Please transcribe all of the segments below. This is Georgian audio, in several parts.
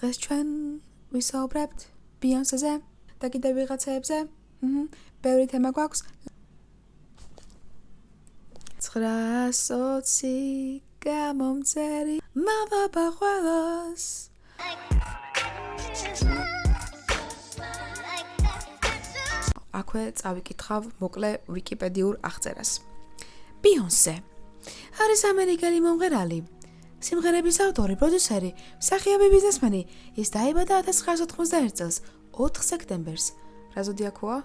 დღეს ჩვენ ვისაუბრებთ ბიონსეზე და კიდევ ვიღაცებზე. ბევრი თემა გვაქვს. 920 გამომწერი მამაბა ყველას. აქვე წავიკითხავ მოკლე ვიკიპედიურ აღწერას. ბიონსე არის ამერიკელი მომღერალი, სიმღერების ავტორი, პროდიუსერი, მსახიობი, ბიზნესმენი. ის დაიბადა 1991 წელს 4 სექტემბერს. რა ზოდიაქოა?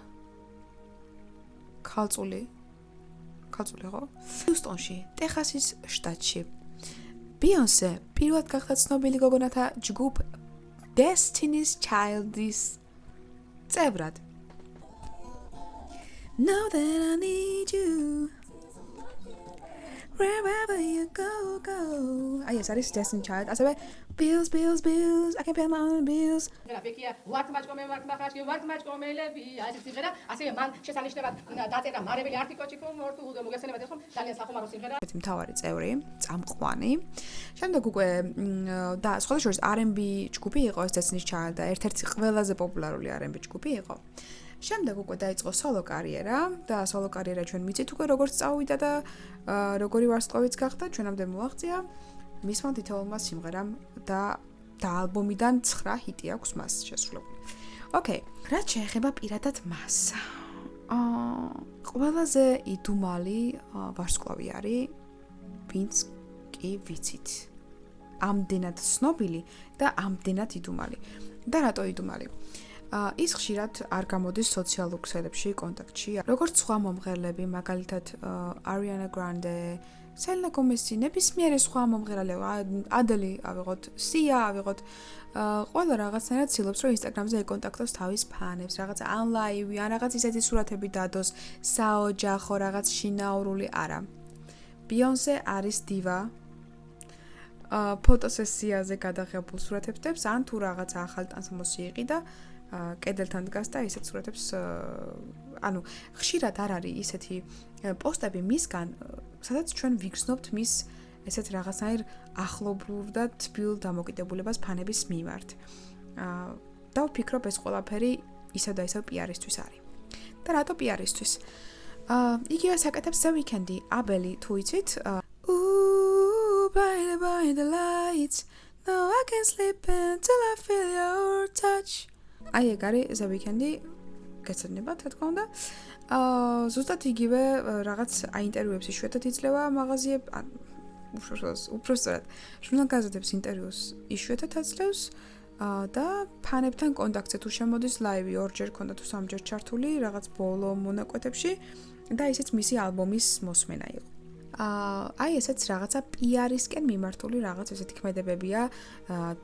ქალწული ხო? ჰიუსტონში, ტეხასის შტატში. ბიონსე პირველად გახდა ცნობილი გოგონათა ჯგუფ Destiny's Child-ის წევრად. Know that I need you wherever you go. აი ეს არის Destiny's Child. ასევე bills, I can pay my own bills. გრაფიკია ვართ მაჭკომე ლები არის სიმღერა. ასევე მან შესანიშნავად დაწერა მარებელი არტიკოჩი ფორმორტუ და მოგესალმებით ხომ ძალიან სახუმარო სიმღერა. მთავარი წევრი, წამყვანი. შემდეგ უკვე და სხვა შორის R&B ჯგუფი იყო ეს Destiny's Child და ერთ-ერთი ყველაზე პოპულარული R&B ჯგუფი იყო. შემდეგ უკვე დაიწყო სოლო კარიერა და სოლო კარიერა ჩვენ მიცით უკვე როგორც წავიდა და როგორი ვარსკვლავიც გახდა, ჩვენამდე მოაღწია მისმა თითოეულმა სიმღერამ და ალბომიდან 9 ჰიტი აქვს მას შესრულებული. ოკეი, რაც შეეხება პირადად მას. ყველაზე იდუმალი ვარსკვლავი არის, ვინც კი ვიცით. ამდენად ცნობილი და ამდენად იდუმალი. და რატო იდუმალი? ის ხშირად არ გამოდის სოციალურ ქსელებში კონტაქტში, როგორც სხვა მომღერლები, მაგალითად Ariana Grande, Selena Gomez, ნებისმიერი სხვა მომღერალი, ადელი ავიღოთ, Sia ავიღოთ, ყველა რაღაცნაირად ცდილობს, რომ Instagram-ზე ეკონტაქტოს თავის ფანებს, რაღაც online, ან რაღაც ისეთი სურათები დადოს, საოჯახო, რაღაც შინაურული, არა. Beyonce არის დივა. ფოტოსესიაზე გადაღებულ სურათებს, ან თუ რაღაც ახალ ტანსამოსი იყიდა კედელთან დგას და ისეთ სურათებს ხშირად არ არის ისეთი პოსტები მისგან, სადაც ჩვენ ვიგრძნობთ მის ესეთ რაღაცნაირ ახლობლურ და თბილ დამოკიდებულებას ფანების მიმართ. და ვფიქრობ ეს ყველაფერი ისევ და ისევ პიარისთვის არის. და რატო პიარისთვის? იგივე საკეთებს The Weeknd-ი, აბელი თუ იცით, by the lights, no I can't sleep until I feel your touch. აი ეგ არის The Weeknd-ი, გეცნობათ რა თქმა უნდა. ზუსტად იგივე რაღაც ინტერვიუებს იშვიათად იძლევა მაღაზიებს, უბრალოდ ჟურნალ-გაზეთებს ინტერვიუს იშვიათად აძლევს და ფანებთან კონტაქტზე თუ შემოდის ლაივი, ორჯერ ქონდა თუ სამჯერ ჩართული რაღაც ბოლო მონაკვეთებში და ისიც მისი ალბომის მოსმენა იყო. აი ესეც რაღაცა პიარისკენ მიმართული რაღაც ესეთი ქმედებებია,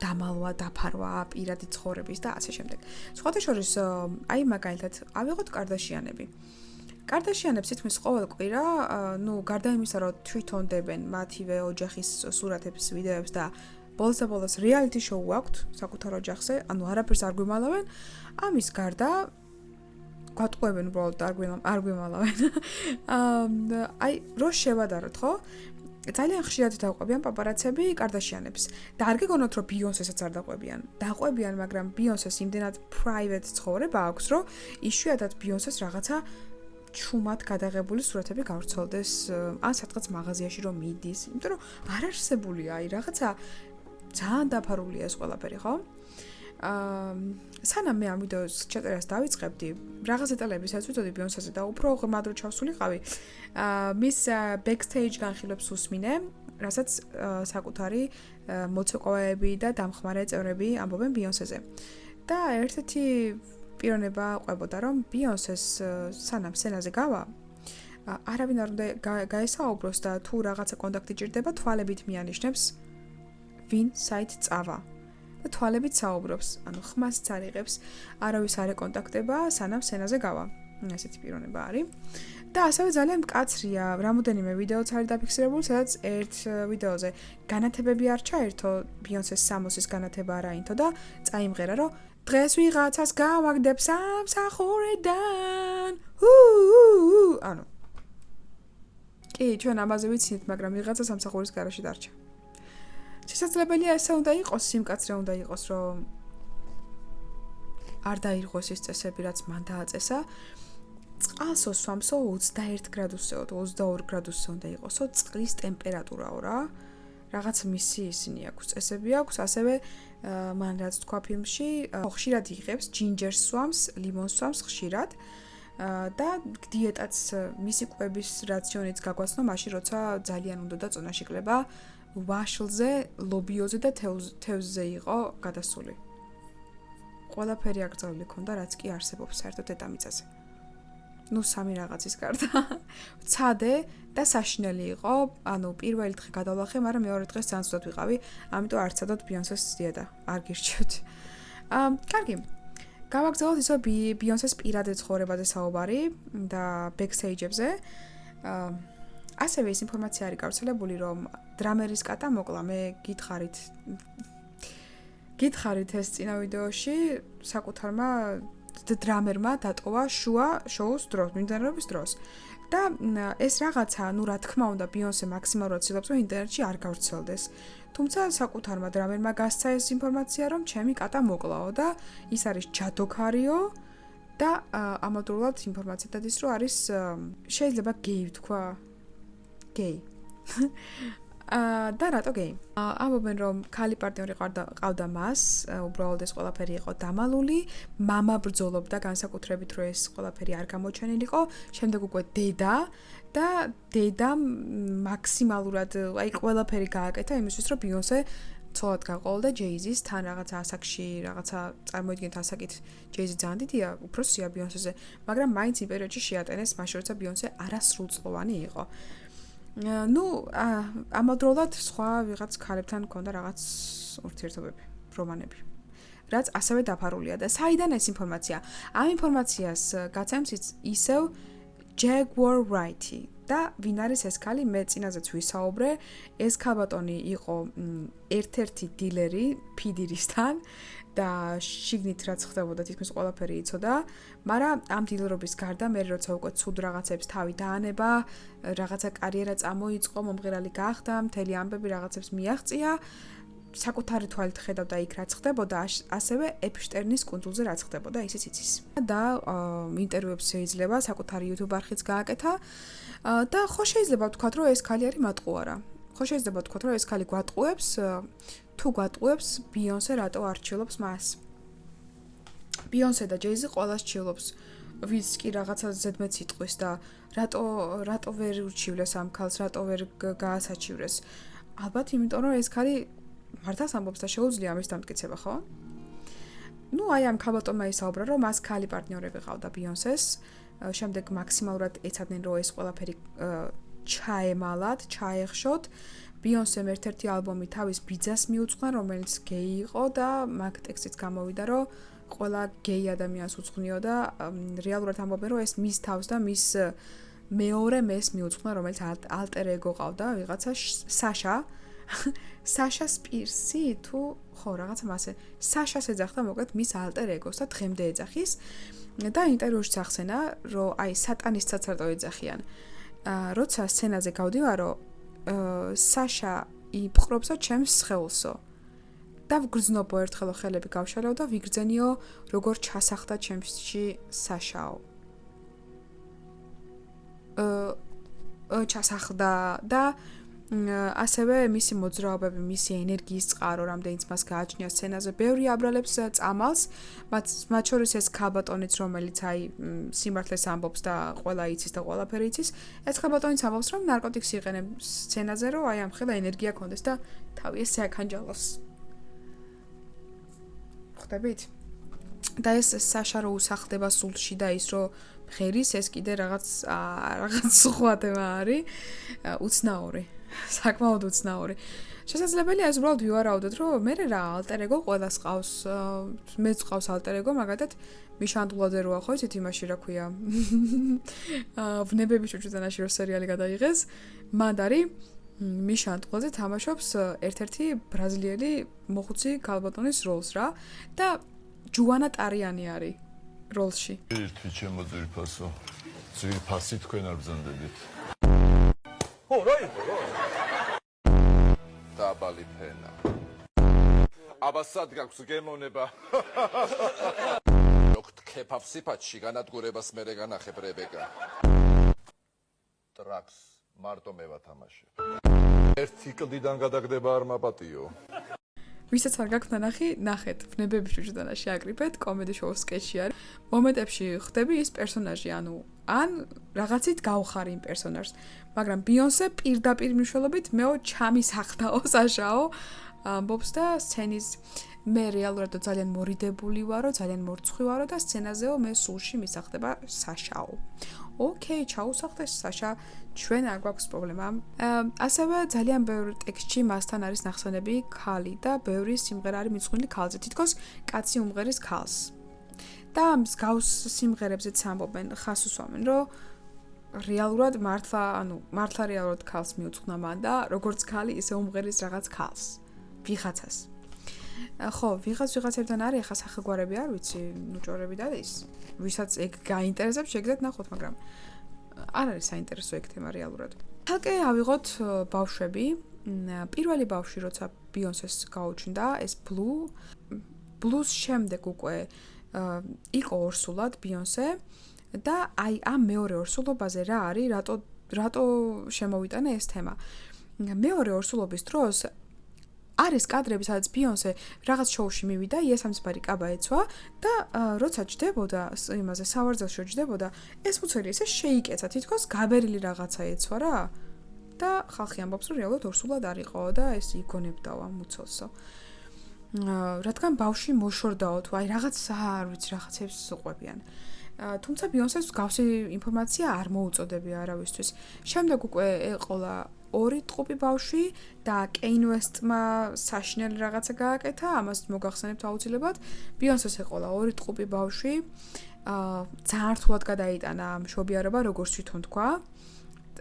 დამალვა, დაფარვა, პირადი ცხოვრების და ასე შემდეგ. სხვათა შორის, აი მაგალითად, ავიღოთ კარდაშიანები. კარდაშიანებს თითქმის ყოველ კვირა, გარდა იმისა, რომ თვითონ დებენ მათივე ოჯახის სურათებს, ვიდეოებს და ბოლოს რეალიტი შოუ აქვთ საკუთარ ოჯახზე, არაფერს არ გვიმალავენ, ამის გარდა გვატყუებენ უბრალოდ არ გვიმალავენ. აი, რო შევადაროთ, ხო? ძალიან ხშირად დაყვებიან პაპარაცები კარდაშიანებს. და არ გეგონოთ, რომ ბიონსესაც არ დაყვებიან. დაყვებიან, მაგრამ ბიონსეს იმდენად private ცხოვრება აქვს, რომ იშვიათად ბიონსეს რაღაცა ჩუმად გადაღებული სურათები გავრცელდეს, ან სადღაც მაღაზიაში რომ მიდის, იმიტომ რომ არ არსებულია, აი რაღაცა ძალიან დაფარულია ეს ყველაფერი, ხო? სანამ მე ამ ვიდეოს ჩაწერას დავიწყებდი, რაღაც დეტალების ვიწოდი ბიონსეზე და უფრო ღრმად რო ჩავსულიყავი, მის backstage განხილვებს უსმინე, რასაც საკუთარი მოცეკვავეები და დამხმარე წევრები ამბობენ ბიონსეზე. და ერთ-ერთი პიროვნება ყვებოდა, რომ ბიონსეს სანამ სცენაზე გავა, არავინ არ უნდა გაესაუბროს და თუ რაღაცა კონტაქტი ჭირდება, თვალებით მიანიშნებს ვინ საით წავა. და თვალებით საუბრობს, ხმას წარიღებს, არავის არ ეკონტაქტება, სანამ სცენაზე გავა. ესეთი პიროვნება არის. და ასევე ძალიან მკაცრია, რამოდენიმე ვიდეოც არის დაფიქსირებული, სადაც ერთ ვიდეოზე განათებები არ ჩაერთო, ბიონსეს სამოსის განათება არ აინთო და წაიმღერა, რომ დღეს ვიღაცას გავაგდებ სამსახურიდან. კი, ჩვენ ამაზე ვიცით, მაგრამ ვიღაცა სამსახურის გარშე დარჩა. შესაძლებელია ესე უნდა იყოს, სიმკაცრე უნდა იყოს, რომ არ დაირღვეს ის წესები, რაც მან დააწესა. წყალსო სვამსო 21 გრადუსზე, 22 გრადუსზე უნდა იყოსო, წყლის ტემპერატურაო რა. რაღაც მისი ისინი აქვს, წესები აქვს, ასევე მან რაც თქვა ფილმში, ხშირად იღებს ჯინჯერს სვამს, ლიმონს სვამს ხშირად. და დიეტაც მისი კვების რაციონიც გაგვაცნო მაშინ, როცა ძალიან უნდა და წონაში კლება ვაშლზე, ლობიოზე და თევზზე იყო გადასული. ყველაფერი აკრძალული ქონდა, რაც კი არსებობს საერთოდ დედამიწაზე. ნუ სამი რაღაცის გარდა. ცადე და საშინელი იყო, ანუ პირველი დღე გადავლახე, მაგრამ მეორე დღეს ძალიან ცუდად ვიყავი, ამიტომ არ ცადოთ ბიონსეს დიეტა, არ გირჩევთ. კარგი. გავაგზავნოთ ისო ბიონსეს პირადი ცხოვრებაზე საუბარი და ბექსტეიჯებზე. ასევე ის ინფორმაცია არის გავრცელებული, რომ დრამერის კატა მოკლა, მე გითხარით ეს წინა ვიდეოში საკუთარმა დრამერმა დატოვა შუა შოუს დროს, მიმდინარეობის დროს. და ეს რაღაცა, ნუ რა თქმა უნდა, ბიონსე მაქსიმალურად ცდილობს, რომ ინტერნეტში არ გავრცელდეს. თუმცა საკუთარმა დრამერმა გასცა ეს ინფორმაცია, რომ ჩემი კატა მოკლაო და ის არის ჯადოქარიო და ამავდროულად ინფორმაცია დადის, რომ არის შეიძლება გეი ვთქვა. გეი. და რატო გეი? ამბობენ, რომ ქალი პარტნიორი ყავდა მას, უბრალოდ ეს ყველაფერი იყო დამალული, მამა ბრძოლობდა განსაკუთრებით, რომ ეს ყველაფერი არ გამოჩენილიყო, შემდეგ უკვე დედა და დედამ მაქსიმალურად, აი ყველაფერი გააკეთა იმისთვის, რომ ბიონსე ცოლად გაყოლდა ჯეიზის თან რაღაცა ასაკში, რაღაცა წარმოიდგინეთ ასაკით ჯეიზი ძალიან დიდია, უფროსია ბიონსეზე, მაგრამ მაინც იმ პერიოდში შეატენეს მაშინ, როცა ბიონსე არასრულწლოვანი იყო. ნუ ამავდროულად სხვა ვიღაც ქალებთან მქონდა რაღაც ურთიერთობები, რომანები, რაც ასევე დაფარულია და საიდან ეს ინფორმაცია? ამ ინფორმაციას გაცემს ისევ Jaguar Wright-ი და ვინ არის ეს ქალი? მე წინაზეც ვისაუბრე, ეს ქალბატონი იყო ერთ-ერთი დილერი ფიდირისთან და შიგნით რაც ხდებოდა თითქმის ყველაფერი იცოდა, მაგრამ ამ დილერობის გარდა მე როცა უკვე ცუდ რაღაცებს თავი დაანება, რაღაცა კარიერა წამოიწყო, მომღერალი გახდა, მთელი ამბები რაღაცებს მიაღწია, საკუთარი თვალით ხედავდა იქ რაც ხდებოდა, ასევე ეპშტერნის კუნძულზე რაც ხდებოდა, ისიც იცის. და ინტერვიუებს შეიძლება საკუთარი YouTube არხიც გააკეთა და ხო შეიძლება ვთქვათ, რომ ეს ქალი არის მატყუარა. ხო შეიძლება ვთქვათ, რომ ეს ქალი გვატყუებს, თუ გვატყუებს ბიონსე რატო არჩილობს მას. ბიონსე და ჯეიზი ყველას ჩილობს, ვის კი რაღაცა ზედმეტ იტყვის და რატო ვერ ურჩივლეს ამ ქალს, რატო ვერ გაასაჩივრეს. ალბათ იმიტომ, რომ ეს ქალი მართლაც ამბობს და შეუძლია ამის დამტკიცება, ხო? ნუ აი ამ ქალბატონმა ისაუბრა, რომ მას ქალი პარტნიორები ყავდა ბიონსეს, შემდეგ მაქსიმალურად ეცადნენ, რომ ეს ყველაფერი ჩაემალათ, ჩაეხშოთ. ბიონსემ ერთ-ერთი ალბომი თავის ბიძას მიუძღვნა, რომელიც გეი იყო და მაგ ტექსტიც გამოვიდა, რომ ყველა გეი ადამიანს უძღვნიო და რეალურად ამბობენ, რომ ეს მის თავს და მის მეორე მეს მიუძღვნა, რომელიც ალტერ ეგო ყავდა, ვიღაცა საშა. საშა სპირსი თუ ხო რაღაცა მასე. საშას ეძახდა მოკლედ მის ალტერ ეგოს და დღემდე ეძახის და ინტერვიუში ახსენა, რომ აი სატანისტსაც რატო ეძახიან. როცა სცენაზე გავდივარო, საშა იპყრობსო ჩემს სხეულსო და ვგრძნობო ერთხელო ხელები გავშალევ და ვიგრძენიო როგორ ჩასახდა ჩემში საშაო. ჩასახდა და ასევე მისი მოძრაობები, მისი ენერგიის წყარო, რამდენიც მას გააჩნია სცენაზე, ბევრი აბრალებს წამალს, მათ შორის ეს ქალბატონიც, რომელიც აი სიმართლეს ამბობს და ყველა იცის და ყველაფერი იცის, ეს ქალბატონიც ამბობს, რომ ნარკოტიკს იყენებს სცენაზე, რომ აი ამ ხელა ენერგია კონდეს და თავი ეს აკანჯალოს. ხვდებით? და ეს საშა რო უსახდება სულში და ის რო ღერის, ეს კიდე რაღაც სხვა თემა არის, უცნაური. საკმაოდ უცნაური. შესაძლებელია ეს უბრალოდ ვივარაუდოთ, რომ მე რა ალტერ ეგო ყველას ყავს. მეც ყავს ალტერ ეგო, მაგალითად მიშანდულაძე როა ხო იცით იმაში რა ქვია. ვნებების ჭუჭუდანაში რო სერიალი გადაიღეს, მანდ არის მიშანდულაძე თამაშობს ერთ-ერთი ბრაზილიელი მოხუცი ქალბატონის როლს რა და ჯუანა ტარიანი არის როლში. ერთი ჩემო ძვირფასო. ძვირფასი თქვენ არ ბრძანდებით. ო, რა იყო? დაბალი ფენა. აბა სად გაქვს გემონება? როქ თქეფავ სიფათში განადგურებას მერე განახებ რებეკა. ტრაქს მარტო მე ვათამაშე. ერთი კლდიდან გადაგდება არ მაპატიო. ვისაც არ გაქვთ ნახი, ნახეთ, ვნებები შუჯდანაში აკრიფეთ, კომედი შოუს სკეჩი არის. მომენტებში ხდები ის პერსონაჟი, ანუ ან რაღაცით გავხარი იმ პერსონაჟს. მაგრამ ბიონსე პირდაპირ მნიშვნელობით მეო ჩამისახდაო საშაო ამბობს და სცენის მე რეალურად ძალიან მორიდებული ვარო, ძალიან მორცხვი ვარო და სცენაზეო მე სულში მისახდება საშაო. ოკეი, ჩაუსახდე საშა, ჩვენ არ გვაქვს პრობლემა. ასევე ძალიან ბევრი ტექსტში მასთან არის ნახსენები ქალი და ბევრი სიმღერა არის მიძღვნილი ქალზე, თითქოს კაცი უმღერის ქალს. და მსგავს სიმღერებზეც ამბობენ, ხას უსვამენ, რომ რეალურად მართლა რეალურად ქალს მიუძღვნა მან და როგორც ქალი, ისე უმღერის რაღაც ქალს, ვიღაცას. ხო, ვიღაცებთან არის ახლა სახელგვარები არ ვიცი, ნუჭორები და ის. ვისაც ეგ გაინტერესებს, შეგიძლიათ ნახოთ, მაგრამ არ არის საინტერესო ეგ თემა რეალურად. თალკე ავიღოთ ბავშვები. პირველი ბავშვი, როცა ბიონსეს გაუჩნდა, ეს ბლუს შემდეგ უკვე იყო ორსულად ბიონსე და აი ამ მეორე ორსულობაზე რა არის, რატო შემოვიტანა ეს თემა. მეორე ორსულობის დროს არის კადრები, სადაც ბიონსე რაღაც შოუში მივიდა, იესამცბარი კაბა ეცვა და როცა ჯდებოდა იმაზე სავარძელში ჯდებოდა, ეს მუცელი ესე შეიკეცა, თითქოს გაბერილი რაღაცა ეცვა რა. და ხალხი ამბობს, რომ რეალურად ორსულად არ იყო და ეს იგონებდაო ამ მუცელსო. რადგან ბავშვი მოშორდაო თუ აი რაღაც არ ვიცი, რაღაცებს უყვებიან. თუმცა ბიონსეს გავსი ინფორმაცია არ მოუწოდებია არავისთვის. შემდეგ უკვე ეყოლა ორი ტყუპი ბავშვი და კეინ ვესტმა საშინელი რაღაცა გააკეთა, ამას მოგახსენებთ აუცილებლად. ბიონსეს ეყოლა ორი ტყუპი ბავშვი, ძალიან რთულად გადაიტანა მშობიარობა, როგორც თვითონ თქვა.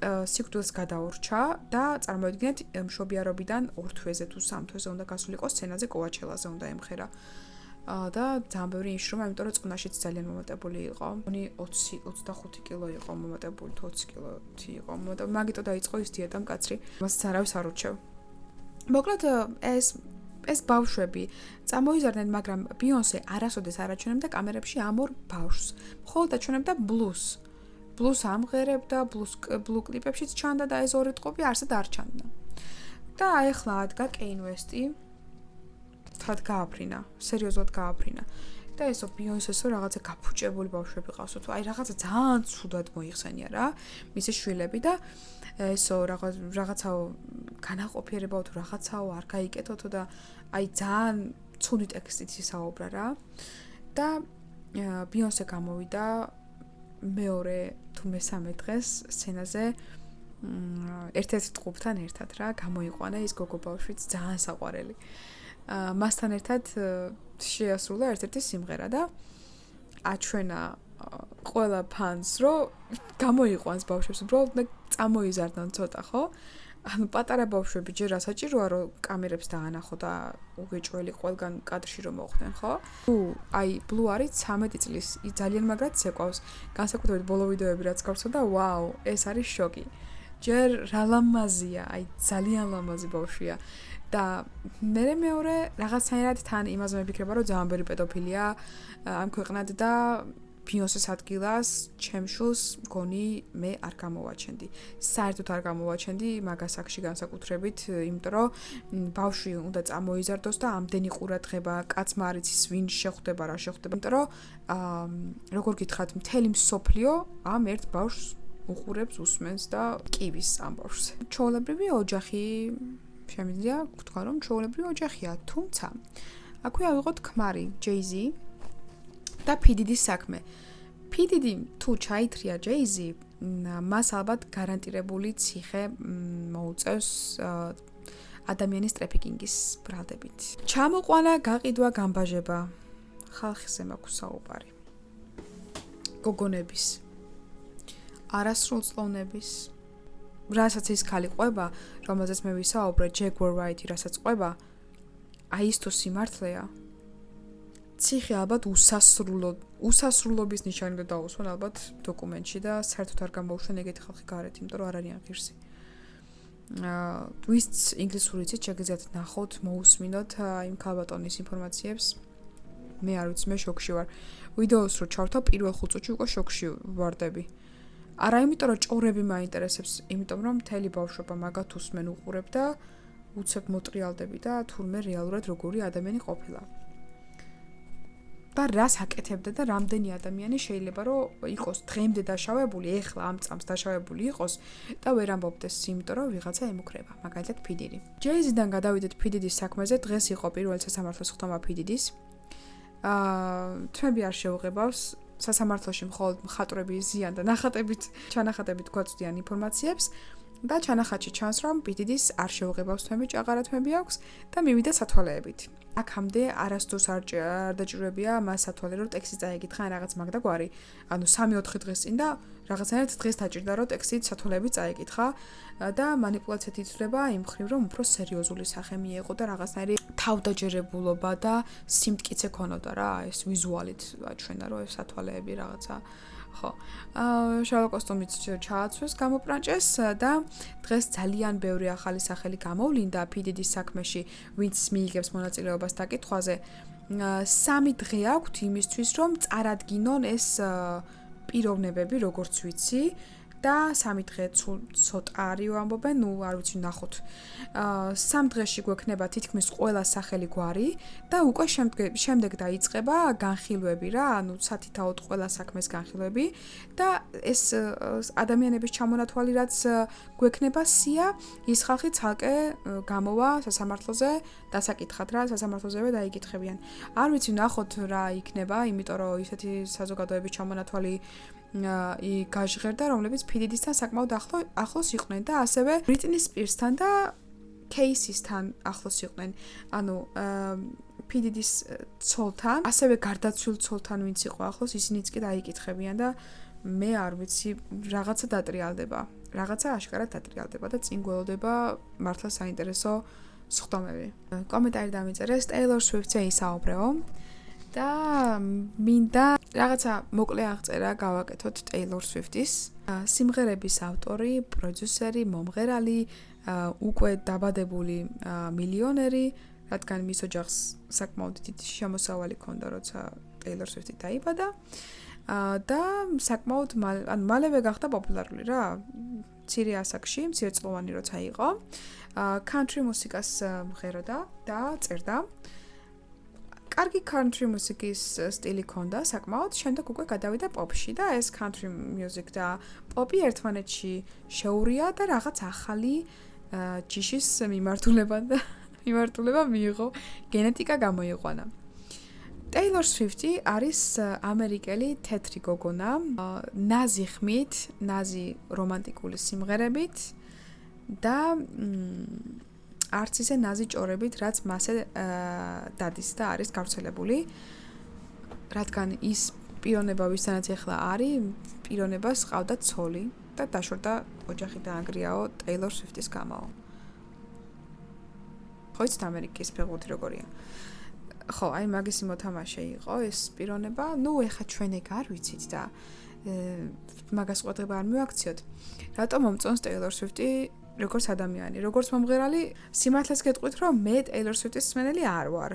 სიკვდილს გადაურჩა და წარმოიდგინეთ მშობიარობიდან 2 თვეზე თუ 3 თვეზე უნდა გასულიყო სცენაზე კოვაჩელაზე უნდა ემხერა. და ძალიან ბევრი იშრომა, იმიტომ რომ წვნაშიც ძალიან მომატებული იყო. 20-25 კილო იყო მომატებული, 20 კილო იყო მომატებული. მაგიტო დაიწყო ის დიეტა მკაცრი. მას არავის არ ურჩევ. მოკლედ ეს ბავშვები წამოიზარდნენ, მაგრამ ბიონსე არასოდეს არ აჩვენებდა კამერებში ამ ორ ბავშვს. მხოლოდ აჩვენებდა ბლუს. ბლუს ამღერებდა, ბლუ კლიპებშიც ჩანდა და ეს ორი ტყუპი არსად არ ჩანდა. და აი ახლა ადგა კეინ ვესტი თად გააფრინა, სერიოზულად გააფრინა. და ესო ბიონსესო რაღაცა გაფუჭებული ბავშვები ყავსო თუ აი რაღაცა ძალიან ცუდად მოიხსენია რა, მისი შვილები და ესო რაღაცაო განაყოფიერებაო თუ რაღაცაო არ გაიკეთოთო და აი ძალიან ცუდი ტექსტით ისაუბრა რა. და ბიონსე გამოვიდა მეორე თუ მესამე დღეს სცენაზე ერთ-ერთ ტყუპთან ერთად რა, გამოიყვანა ის გოგო ბავშვიც ძალიან საყვარელი. მასთან ერთად შეასრულა ერთ-ერთი სიმღერა და აჩვენა ყველა ფანს, რომ გამოიყვანს ბავშვებს, უბრალოდ წამოიზარდონ ცოტა, ხო? ანუ პატარა ბავშვები ჯერ ასაჭიროა, რომ კამერებს დაანახო და უგეჭველი ყველგან კადრში რომ მოხვდნენ, ხო? აი, ბლუ არის 13 წლის, ძალიან მაგრად ცეკვავს. განსაკუთრებით ბოლო ვიდეოები რაც გავცოდა, ვაუ, ეს არის შოკი. ჯერ რა ლამაზია, აი ძალიან ლამაზი ბავშვია. და მეორე რაღაცნაირად თან იმაზე მიფიქრება, რომ ძალიან ბევრი პედოფილია ამ ქვეყნად და ბიონსეს ადგილას ჩემშულს მგონი მე არ გამოვაჩენდი. საერთოდ არ გამოვაჩენდი მაგას აქში განსაკუთრებით, იმიტომ რომ ბავშვი უნდა წამოიზარდოს და ამდენი ყურადღება კაცმა არ იცის ვინ შეხვდება, რა შეხვდება. იმიტომ რომ როგორ გითხრათ, მთელი მსოფლიო ამ ერთ ბავშვს უყურებს, უსმენს და კივის ამ ბავშვს. ჩვეულებრივი ოჯახი შემიძლია ვთქვა, რომ ჩვეულებრივი ოჯახია, თუმცა აქვე ავიღოთ ქმარი ჯეიზი და ფიდიდის საქმე. ფიდიდი თუ ჩაითრია ჯეიზი, მას ალბათ გარანტირებული ციხე მოუწევს ადამიანის ტრაფიკინგის ბრალდებით. ჩამოყვანა, გაყიდვა, გამბაჟება. ხალხზე მაქვს საუბარი. გოგონების, არასრულწლოვნების, რასაც ის ქალი ყვება, რომელზეც მე ვისაუბრე, ჯეგუარ რაიტი, რასაც ყვება, აი ის თუ სიმართლეა. ციხე ალბათ უსასრულობის ნიშანი და დაუსვან ალბათ დოკუმენტში და საერთოდ არ გამოუშვენ ეგეთი ხალხი გარეთ, იმიტომ რომ არ არიან ღირსი. ვინც ინგლისური იცით, შეგიძლიათ ნახოთ, მოусმინოთ იმ ქალბატონის ინფორმაციებს. მე არ ვიცი, მე შოკში ვარ. ვიდეოს რო ჩავთავ, პირველ 5 წუთში უკვე შოკში ვარდები. არა იმიტომ, რომ ჭორები მაინტერესებს, იმიტომ რომ მთელი ბავშვობა მაგათ უსმენ უყურებ და უცებ მოტრიალდები და თურმე რეალურად როგორი ადამიანი ყოფილა. და რას აკეთებდა და რამდენი ადამიანი შეიძლება რომ იყოს დღემდე დაშავებული, ეხლა ამ წამს დაშავებული იყოს და ვერ ამბობდეს, იმიტომ რომ ვიღაცა ემუქრება, მაგალითად ფიდიდი. ჯეიზიდან გადავიდეთ ფიდიდის საქმეზე, დღეს იყო პირველი სასამართლოს ხტომა ფიდიდის. თმები არ შეუღებავს სასამართლოში მხოლოდ მხატვრები იზიან და ჩანახატებით გვაწვდიან ინფორმაციებს და ჩანახატში ჩანს რომ პიდიდის არ შეუღებავს თმები, ჭაღარა თმები აქვს და მივიდა სათვალეებით. აქამდე არასდროს არ დაჭიროებია მას სათვალე რომ ტექსტი წაეკითხა ან რაღაც მაგ და გვარი. ანუ 3-4 დღეს წინ და რაღაცნაირად დღეს დაჭირდა რომ ტექსტი სათვალეებით წაეკითხა და манипуляციად ითვლება იმ ხრივ რომ უფრო სერიოზული სახე მიეღო და რაღაცნაირი თავდაჯერებულობა და სიმტკიცე ქონოდა რა, ეს ვიზუალით აჩვენა რომ ეს სათვალეები რაღაცა ხო. შავ კოსტუმით ჩააცვეს, გამოპრანჭეს და დღეს ძალიან ბევრი ახალი სახელი გამოვლინდა ფიდიდის საქმეში, ვინც მიიღებს მონაწილეობას დაკითხვაზე. 3 დღე აქვთ იმისთვის, რომ წარადგინონ ეს პიროვნებები, როგორც ვიცი. და 3 დღე ცოტა არიო ამბობენ, ნუ არ ვიცი ნახოთ. 3 დღეში გვექნება თითქმის ყველა სახელი გვარი და უკვე შემდეგ დაიწყება განხილვები რა, ანუ სათითაოდ ყველა საქმეს განხილვები და ეს ადამიანების ჩამონათვალი რაც გვექნება სია, ის ხალხი ცალკე გამოვა სასამართლოზე დასაკითხად რა, სასამართლოზევე დაიკითხებიან. არ ვიცი ნახოთ რა იქნება, იმიტომ რომ ისეთი საზოგადოების ჩამონათვალი გაჟღერდა, რომლებიც ფიდიდისთან საკმაოდ ახლოს იყვნენ და ასევე ბრიტნი სპირსთან და კეისისთან ახლოს იყვნენ. ანუ ფიდიდის ცოლთან, ასევე გარდაცვლილ ცოლთან ვინც იყო ახლოს, ისინიც კი დაიკითხებიან და მე არ ვიცი, რაღაცა დატრიალდება. რაღაცა აშკარად დატრიალდება და წინ გველოდება მართლა საინტერესო სხდომები. კომენტარი დამიწერეს, Taylor Swift-ზე ისაუბრეო. და მინდა რაღაცა მოკლე აღწერა გავაკეთოთ Taylor Swift-ის. სიმღერების ავტორი, პროდიუსერი, მომღერალი, უკვე დაბადებული მილიონერი, რადგან მის ოჯახს საკმაოდ დიდი შემოსავალი ჰქონდა, როცა Taylor Swift-ი დაიბადა. და საკმაოდ მალევე გახდა პოპულარული რა. მცირე ასაკში, მცირეწლოვანი როცა იყო. country მუსიკას მღეროდა და წერდა. კარგი country მუსიკის სტილი ჰქონდა საკმაოდ, შემდეგ უკვე გადავიდა პოპში და ეს country music და პოპი ერთმანეთში შეურია და რაღაც ახალი ჯიშის მიმართულება მიიღო, გენეტიკა გამოიყვანა. Taylor Swift არის ამერიკელი თეთრი გოგონა, ნაზი ხმით, ნაზი რომანტიკული სიმღერებით და არც ისე ნაზი ჭორებით, რაც მასე დადის და არის გავრცელებული. რადგან ის პიროვნება, ვისთანაც ახლა არის, პიროვნებას ყავდა ცოლი და დაშორდა ოჯახი დაანგრიაო Taylor Swift-ის გამო. ხო იცით ამერიკის ფეხბურთი როგორია? ხო, აი მაგისი მოთამაშე იყო ეს პიროვნება. ნუ ეხა ჩვენ ეგ არ ვიცით და მაგას ყურადღება არ მივაქციოთ. რატომ მომწონს Taylor Swift-ი როგორც ადამიანი, როგორც მომღერალი? სიმართლეს გეტყვით, რომ მე Taylor Swift-ის მსმენელი არ ვარ.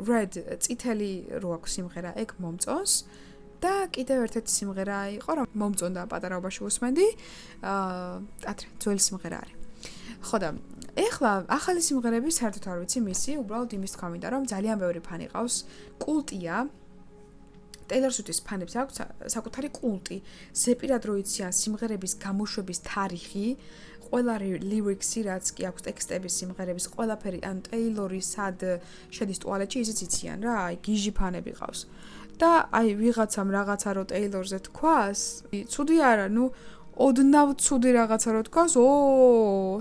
Red წითელი რო აქვს სიმღერა, ეგ მომწონს. და კიდევ ერთ-ერთი სიმღერა იყო, რომ მომწონდა პატარაობაში უსმენდი. ძველი სიმღერა არის. ხო და ეხლა ახალი სიმღერები საერთოდ არ ვიცი მისი, უბრალოდ იმის თქვა მინდა, რომ ძალიან ბევრი ფანი ყავს, კულტია. Taylor Swift-ის ფანებს აქვს საკუთარი კულტი. ზეპირად რო იციან სიმღერების გამოშვების თარიღი, ყველა ლირიქსი, რაც კი აქვს ტექსტების სიმღერების, ყველაფერი, ან Taylor-ი სად შედის ტუალეტში, ისიც იციან რა, აი გიჟი ფანები ყავს. და აი ვიღაცამ რაღაცა რო Taylor-ზე თქვას, ცუდი არა, ნუ ოდნავ ცუდი რაღაცა რო თქვას,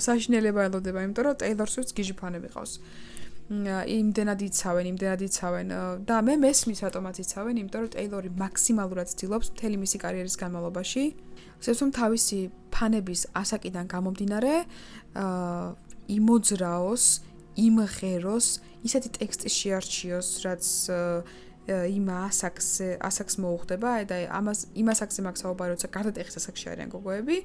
საშინელება ელოდება, იმიტომ რომ Taylor Swift-ს გიჟი ფანები ყავს. იმდენად იცავენ და მე მესმის რატომაც იცავენ, იმიტომ რომ Taylor-ი მაქსიმალურად ცდილობს მთელი მისი კარიერის განმავლობაში, სულ თავისი ფანების ასაკიდან გამომდინარე, იმოძრაოს, იმღეროს, ისეთი ტექსტი შეარჩიოს, რაც იმ ასაკს მოუხდება და იმ ასაკზე მაქვს საუბარი, როცა გარდატეხის ასაკში არიან გოგოები.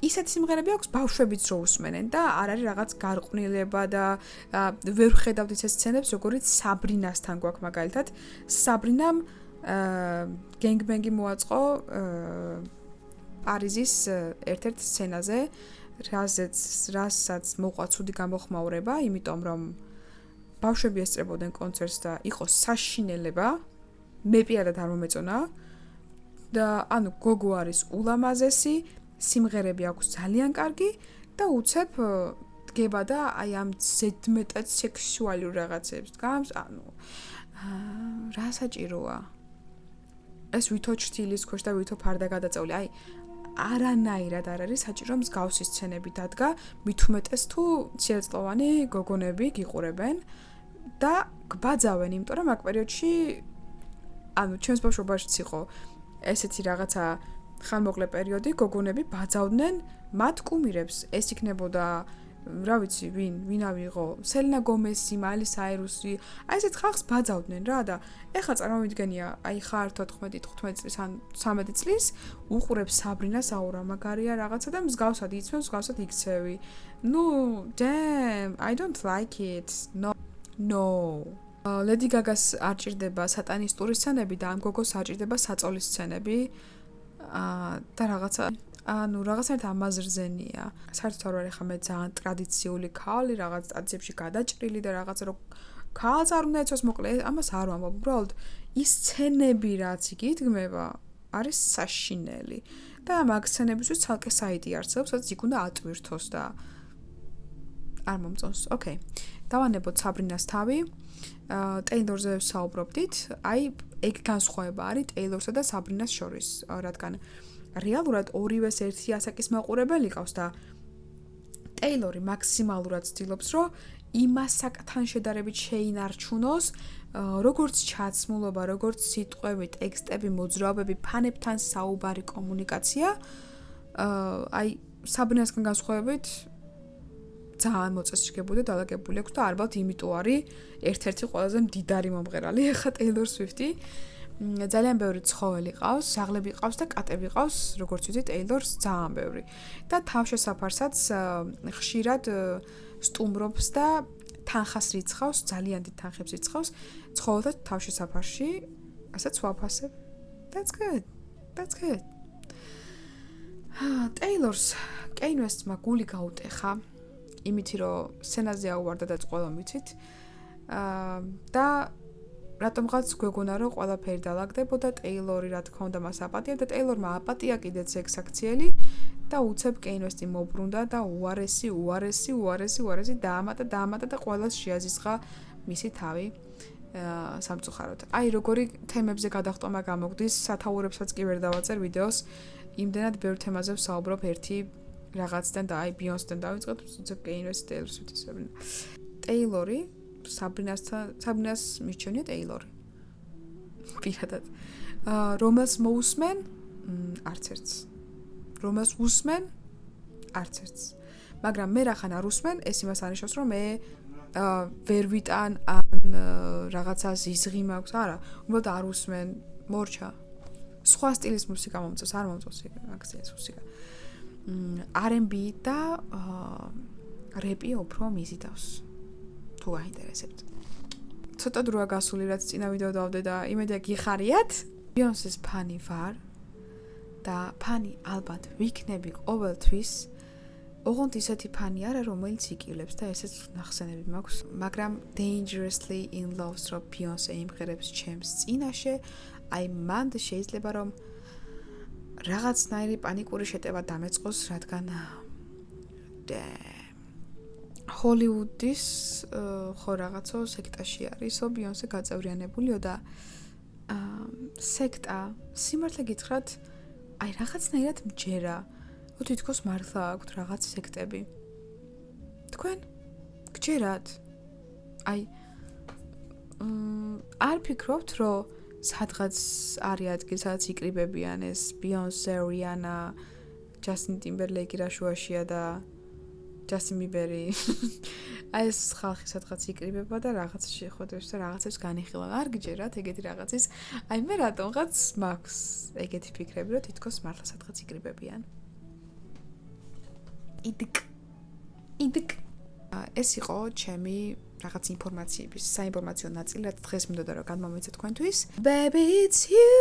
ისეთი სიმღერები აქვს ბავშვებიც რო უსმენენ და არ არის რაღაც გარყვნილება და ვერ ხედავთ ისეთ სცენებს, როგორიც საბრინასთან გვაქვს მაგალითად. საბრინამ გენგბენგი მოაწყო პარიზის ერთ-ერთ სცენაზე, რასაც მოყვა ცუდი გამოხმაურება, იმიტომ რომ ბავშვები ესწრებოდნენ კონცერტს და იყო საშინელება. მე პირადად არ მომეწონა და ანუ გოგო არის ულამაზესი, სიმღერები აქვს ძალიან კარგი და უცებ დგება და აი ამ ზედმეტად სექსუალურ რაღაცებს დგამს, ანუ რა საჭიროა? ეს ვითო ჩრდილის ქვეშ და ვითო ფარდა გადაწეული, აი არანაირად არ არის საჭირო მსგავსი სცენები დადგა, მით უმეტეს თუ ციაწლოვანი გოგონები გიყურებენ და გბაძავენ, იმიტომ რომ აქ პერიოდში ანუ ჩემს ბავშვობაშიც იყო ესეთი რაღაცა ხანმოკლე პერიოდი, გოგონები ბაძავდნენ მათ კუმირებს. ეს იქნებოდა რა ვიცი, ვინავი იყო? სელინა გომესი, მაილი საირუსი, აი ესეთ ხალხს ბაძავდნენ რა და ეხლა წარმოვიდგენია, აი ხარ 14-15 წლის ან 13 წლის, უყურებ საბრინას აურა მაგარია რაღაცა და მსგავსად იცვენ, მსგავსად იქცევი. ნუ, damn, I don't like it. No. ლედი გაგას არ ჭირდება სატანისტური სცენები და ამ გოგოს არ ჭირდება საწოლის სცენები. და რაღაცა ანუ რაღაცნაირად ამაზრზენია. საერთოდ არ ვარ ხა მე ძალიან ტრადიციული ქალი, რაღაც სტადიებში გადაჭრილი და რაღაცა რო ქალს არ უნდა ეცოს მოკლე, ამას არ ვამბობ. უბრალოდ ის სცენები რაც იგიდგმება, არის საშინელი. და მაგ სცენებისთვის ცალკე საიტი არსებობს, სადაც იქ უნდა ატვირთოს და არ მომწონს. ოკეი. დავანებოთ საბრინას თავი. ტეილორზე ვსაუბრობდით. აი, ეგ განსხვავება არის ტეილორსა და საბრინას შორის, რადგან რეალურად ორივეს ერთი ასაკის მაყურებელი ყავს და ტეილორი მაქსიმალურად ცდილობს, რომ იმ ასაკთან შედარებით შეინარჩუნოს, როგორც ჩაცმულობა, როგორც სიტყვები, ტექსტები, მოძრაობები, ფანებთან საუბარი, კომუნიკაცია. აი, საბრინასგან განსხვავებით ძალიან მოწესრიგებული და დალაგებული აქვს და ალბათ იმიტომ არის ერთ-ერთი ყველაზე მდიდარი მომღერალი ახლა ტეილორ სვიფტი. ძალიან ბევრი ცხოველი ყავს, ზაღლები ყავს და კატები ყავს, როგორც ვიცი ტეილორს ძალიან ბევრი. და თავშესაფარსაც ხშირად სტუმრობს და თანხას რიცხავს, ძალიან დიდ თანხებს რიცხავს ცხოველთა თავშესაფარში, ასაც ვაფასებ. That's good. That's good. ტეილორს კეინვესტმა გული გაუტეხა. იმითი რომ სცენაზე აუვარდა და ყველამ ვიცით. და რატომღაც გვეგონა რომ ყველაფერი დაალაგდებოდა, ტეილორი რა თქმა უნდა მას აპატია და ტეილორმა აპატია კიდეც ეგ საქციელი და უცებ კეინვესტი მოbrunდა და უარესი დაამატა და ყველას შეაზისხა მისი თავი სამწუხაროდ. აი როგორი თემებზე გადახტომა გამოგდის, სათაურებსაც კი ვერ დავაწერ ვიდეოს, იმდენად ბევრ თემაზე ვსაუბრობ ერთი რაღაციდან და აი ბიონსთან დავიწყეთ, უცებ კეინვესტი ტეილორ სვიფტის საბრინა. ტეილორი საბრინას მირჩენია ტეილორი. პირადად. რომელს მოусმენ? არც ერთს. რომელს უსმენ? არც ერთს. მაგრამ მე რახან არ უსმენ, ეს იმას არნიშნავს, რომ მე ვერ ვიტან ან რაღაცა ზიზღი მაქვს, არა, უბრალოდ არ უსმენ, მორჩა. სხვა სტილის მუსიკა მომწონს, არ მომწონს აქციის მუსიკა. R&B და რეპი უფრო მიზიდავს. თუ გაინტერესებთ. ცოტა დროა გასული, რაც წინა ვიდეო დავდე და იმედია გიხარიათ. ბიონსეს ფანი ვარ და ფანი ალბათ ვიქნები ყოველთვის. ოღონდ ისეთი ფანი არა, რომელიც იკილებს და ესეც ნახსენები მაქვს, მაგრამ Dangerously in Love-ს რო ბიონსე იმღერებს ჩემს წინაშე, აი მან შეიძლება რომ რაღაცნაირი პანიკური შეტევა დამეწყოს, რადგან ჰოლივუდის ხო რაღაცო სექტაში არისო ბიონსე გაწევრიანებულიო და სექტა სიმართლე გითხრათ, აი რაღაცნაირად მჯერა. თითქოს მართლა აქვთ რაღაც სექტები. თქვენ გჯერათ? აი არ ფიქრობთ, რომ სადღაც არის ადგილი, სადაც იკრიბებიან ეს ბიონსე, რიანა, ჯასტინ ტიმბერლეიკი რა შუაშია და Justin Bieber-ი. აი ეს ხალხი სადღაც იკრიბება და რაღაცა შეხვედრებს და რაღაცებს განიხილავ. არ გიჯერათ ეგეთი რაღაცის. აი მე რატომღაც მაქვს ეგეთი ფიქრები, რომ თითქოს მართლა სადღაც იკრიბებიან. იდკ. ეს იყო ჩემი რაღაც ინფორმაციების, საინფორმაციო ნაწილი, რაც დღეს მინდოდა რომ გადმომეცე თქვენთვის. Baby it's you,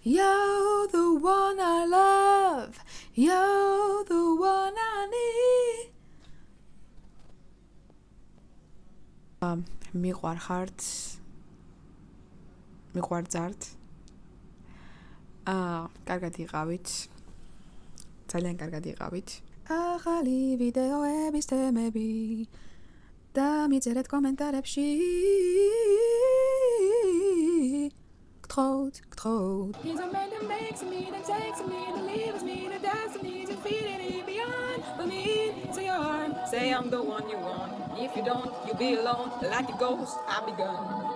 you're the one I love, you're the one I need. მიყვარხართ. მიყვარძართ. კარგად იყავით. ძალიან კარგად იყავით. ახალი ვიდეოების თემები და მიწერეთ კომენტარებში. გთხოვთ. He's a man that makes me, that takes me, that leaves me, that does me, to feed it beyond. But me, to your arm, say I'm the one you want. If you don't, you'll be alone. Like a ghost, I'll be gone.